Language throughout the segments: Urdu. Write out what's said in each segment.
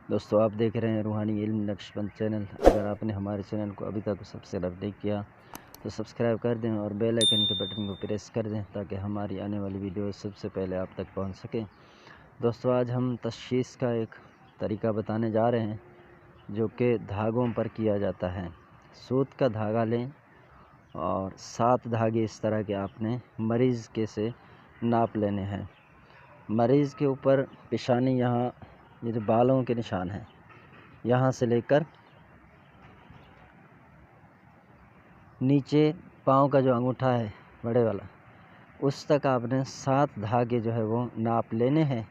دوستو آپ دیکھ رہے ہیں روحانی علم نقش بند چینل۔ اگر آپ نے ہمارے چینل کو ابھی تک سبسکرائب نہیں کیا تو سبسکرائب کر دیں اور بیل آئیکن کے بٹن کو پریس کر دیں تاکہ ہماری آنے والی ویڈیو سب سے پہلے آپ تک پہنچ سکے۔ دوستو آج ہم تشخیص کا ایک طریقہ بتانے جا رہے ہیں جو کہ دھاگوں پر کیا جاتا ہے۔ سوت کا دھاگا لیں اور 7 دھاگے اس طرح کے آپ نے مریض کے سے ناپ لینے ہیں۔ مریض کے اوپر پیشانی، یہاں یہ جو بالوں کے نشان ہیں، یہاں سے لے کر نیچے پاؤں کا جو انگوٹھا ہے بڑے والا، اس تک آپ نے 7 دھاگے جو ہے وہ ناپ لینے ہیں۔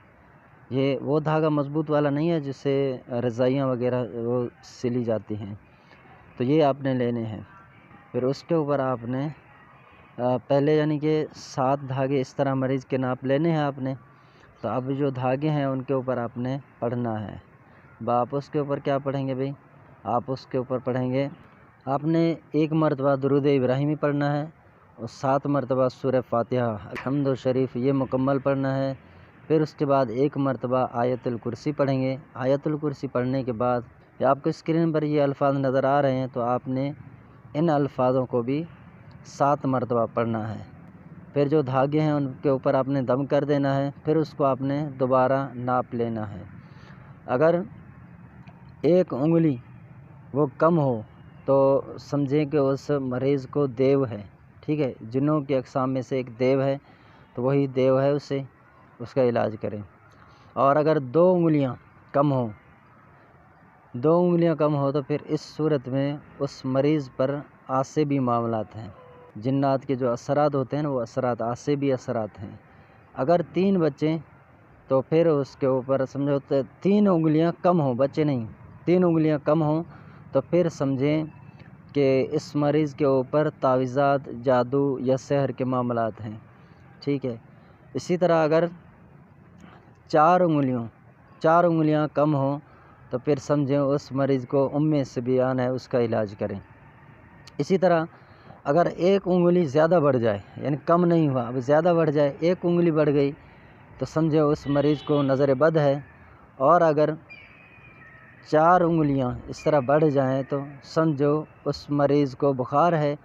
یہ وہ دھاگا مضبوط والا نہیں ہے جس سے رضائیاں وغیرہ وہ سلی جاتی ہیں، تو یہ آپ نے لینے ہیں۔ پھر اس کے اوپر آپ نے پہلے یعنی کہ 7 دھاگے اس طرح مریض کے ناپ لینے ہیں آپ نے۔ تو اب جو دھاگے ہیں ان کے اوپر آپ نے پڑھنا ہے۔ آپ اس کے اوپر کیا پڑھیں گے بھئی؟ آپ اس کے اوپر پڑھیں گے، آپ نے 1 مرتبہ درود ابراہیمی پڑھنا ہے اور 7 مرتبہ سورہ فاتحہ الحمد شریف یہ مکمل پڑھنا ہے۔ پھر اس کے بعد 1 مرتبہ آیت الکرسی پڑھیں گے۔ آیت الکرسی پڑھنے کے بعد آپ کو اسکرین پر یہ الفاظ نظر آ رہے ہیں، تو آپ نے ان الفاظوں کو بھی 7 مرتبہ پڑھنا ہے۔ پھر جو دھاگے ہیں ان کے اوپر آپ نے دم کر دینا ہے۔ پھر اس کو آپ نے دوبارہ ناپ لینا ہے۔ اگر ایک انگلی وہ کم ہو تو سمجھیں کہ اس مریض کو دیو ہے، ٹھیک ہے، جنوں کی اقسام میں سے ایک دیو ہے، تو وہی دیو ہے، اس کا علاج کریں۔ اور اگر 2 انگلیاں کم ہوں، 2 انگلیاں کم ہو تو پھر اس صورت میں اس مریض پر عصبی معاملات ہیں، جنات کے جو اثرات ہوتے ہیں وہ اثرات عصبی اثرات ہیں۔ اگر 3 بچے تو پھر اس کے اوپر سمجھو 3 انگلیاں کم ہوں، بچے نہیں، 3 انگلیاں کم ہوں تو پھر سمجھیں کہ اس مریض کے اوپر تعویذات، جادو یا سحر کے معاملات ہیں، ٹھیک ہے۔ اسی طرح اگر 4 انگلیاں کم ہوں تو پھر سمجھیں اس مریض کو صبیان ہے، اس کا علاج کریں۔ اسی طرح اگر 1 انگلی زیادہ بڑھ جائے، یعنی کم نہیں ہوا، اب زیادہ بڑھ جائے، 1 انگلی بڑھ گئی تو سمجھے اس مریض کو نظر بد ہے۔ اور اگر 4 انگلیاں اس طرح بڑھ جائیں تو سمجھو اس مریض کو بخار ہے۔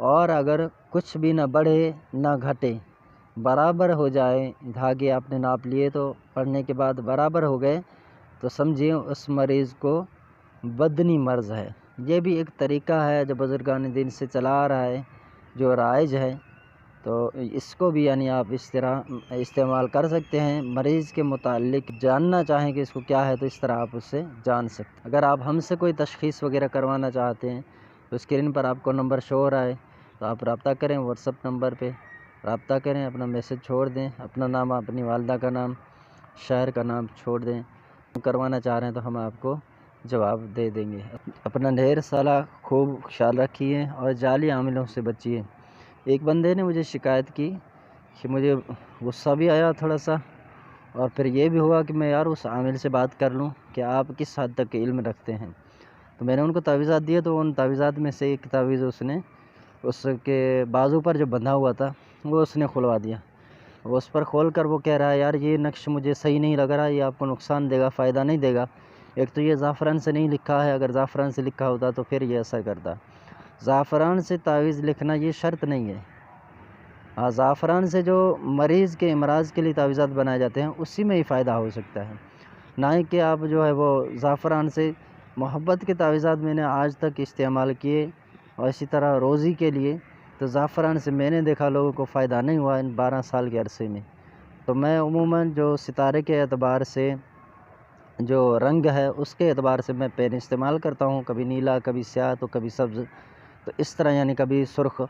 اور اگر کچھ بھی نہ بڑھے نہ گھٹے، برابر ہو جائے، دھاگے آپ نے ناپ لیے تو پڑھنے کے بعد برابر ہو گئے تو سمجھیں اس مریض کو بدنی مرض ہے۔ یہ بھی ایک طریقہ ہے جو بزرگان دین سے چلا آ رہا ہے، جو رائج ہے، تو اس کو بھی یعنی آپ اس طرح استعمال کر سکتے ہیں۔ مریض کے متعلق جاننا چاہیں کہ اس کو کیا ہے تو اس طرح آپ اس سے جان سکتے ہیں۔ اگر آپ ہم سے کوئی تشخیص وغیرہ کروانا چاہتے ہیں تو اسکرین پر آپ کو نمبر شو ہو رہا ہے، تو آپ رابطہ کریں، واٹس ایپ نمبر پہ رابطہ کریں، اپنا میسج چھوڑ دیں، اپنا نام، اپنی والدہ کا نام، شہر کا نام چھوڑ دیں۔ کروانا چاہ رہے ہیں تو ہم آپ کو جواب دے دیں گے۔ اپنا ڈھیر سالہ خوب خیال رکھیے اور جعلی عاملوں سے بچیے۔ ایک بندے نے مجھے شکایت کی کہ مجھے غصہ بھی آیا تھوڑا سا، اور پھر یہ بھی ہوا کہ میں اس عامل سے بات کر لوں کہ آپ کس حد تک علم رکھتے ہیں۔ تو میں نے ان کو تعویذات دیے، تو ان تعویذات میں سے ایک تعویذ اس کے بازو پر جو بندھا ہوا تھا وہ اس نے کھلوا دیا۔ وہ اس پر کھول کر وہ کہہ رہا ہے، یار یہ نقش مجھے صحیح نہیں لگ رہا، یہ آپ کو نقصان دے گا، فائدہ نہیں دے گا۔ ایک تو یہ زعفران سے نہیں لکھا ہے، اگر زعفران سے لکھا ہوتا تو پھر یہ اثر کرتا۔ زعفران سے تعویذ لکھنا یہ شرط نہیں ہے۔ ہاں، زعفران سے جو مریض کے امراض کے لیے تعویذات بنائے جاتے ہیں اسی میں ہی فائدہ ہو سکتا ہے، نہ کہ آپ جو ہے وہ زعفران سے۔ محبت کے تعویذات میں نے آج تک استعمال کیے، اور اسی طرح روزی کے لیے، تو زعفران سے میں نے دیکھا لوگوں کو فائدہ نہیں ہوا ان 12 سال کے عرصے میں۔ تو میں عموماً جو ستارے کے اعتبار سے جو رنگ ہے اس کے اعتبار سے میں پین استعمال کرتا ہوں، کبھی نیلا، کبھی سیاہ، تو کبھی سبز، تو اس طرح یعنی کبھی سرخ،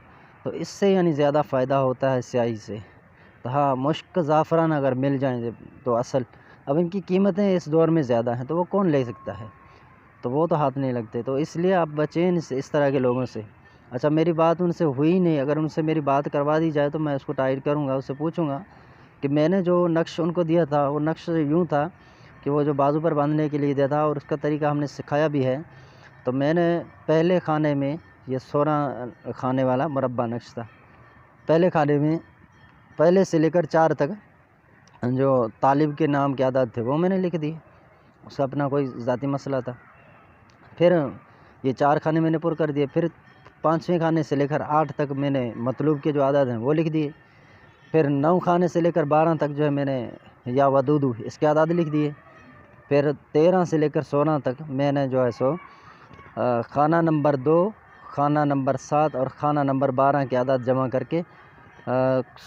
تو اس سے یعنی زیادہ فائدہ ہوتا ہے سیاہی سے۔ تو ہاں، مشک زعفران اگر مل جائیں تو اصل، اب ان کی قیمتیں اس دور میں زیادہ ہیں تو وہ کون لے سکتا ہے، تو وہ تو ہاتھ نہیں لگتے، تو اس لیے آپ بچیں اس طرح کے لوگوں سے۔ اچھا، میری بات ان سے ہوئی نہیں، اگر ان سے میری بات کروا دی جائے تو میں اس کو ٹائٹ کروں گا، اس سے پوچھوں گا کہ میں نے جو نقش ان کو دیا تھا وہ نقش یوں تھا کہ وہ جو بازو پر باندھنے کے لیے دیا تھا، اور اس کا طریقہ ہم نے سکھایا بھی ہے۔ تو میں نے پہلے خانے میں یہ 16 خانے والا مربع نقش تھا، پہلے خانے میں پہلے سے لے کر 4 تک جو طالب کے نام کے عدد تھے وہ میں نے لکھ دی، اس کا اپنا کوئی ذاتی مسئلہ تھا۔ پھر یہ 4 کھانے میں نے پر کر دیے، پھر 5ویں کھانے سے لے کر 8 تک میں نے مطلوب کے جو اعداد ہیں وہ لکھ دیے، پھر 9 کھانے سے لے کر 12 تک جو ہے میں نے یا ودودو اس کے اعداد لکھ دیے، پھر 13 سے لے کر 16 تک میں نے جو ہے سو خانہ نمبر 2، خانہ نمبر 7 اور خانہ نمبر 12 کے اعداد جمع کر کے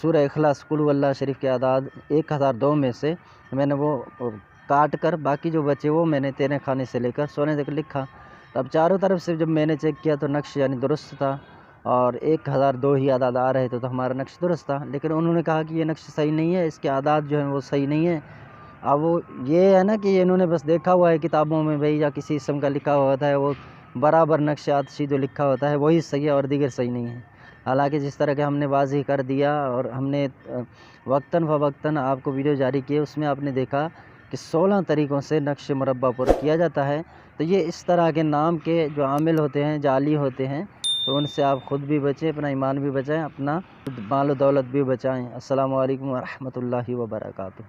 سورہ اخلاص قل هو اللہ شریف کے اعداد 1002 میں سے میں نے وہ کاٹ کر باقی جو بچے وہ میں نے 13 کھانے سے لے کر 16 تک لکھا۔ اب چاروں طرف سے جب میں نے چیک کیا تو نقش یعنی درست تھا، اور 1002 ہی اعداد آ رہے تھے، تو ہمارا نقش درست تھا۔ لیکن انہوں نے کہا کہ یہ نقش صحیح نہیں ہے، اس کے اعداد جو ہیں وہ صحیح نہیں ہیں۔ اب وہ یہ ہے نا کہ انہوں نے بس دیکھا ہوا ہے کتابوں میں بھائی یا کسی اسم کا لکھا ہوا ہوتا ہے، وہ برابر نقش آتشی جو لکھا ہوتا ہے وہی صحیح ہے اور دیگر صحیح نہیں ہے۔ حالانکہ جس طرح کہ ہم نے واضح کر دیا اور ہم نے وقتاً فوقتاً آپ کو ویڈیو جاری کیے، اس میں آپ نے دیکھا کہ 16 طریقوں سے نقش مربع پر کیا جاتا ہے۔ تو یہ اس طرح کے نام کے جو عامل ہوتے ہیں، جعلی ہوتے ہیں، تو ان سے آپ خود بھی بچیں، اپنا ایمان بھی بچائیں، اپنا مال و دولت بھی بچائیں۔ السلام علیکم ورحمۃ اللہ وبرکاتہ۔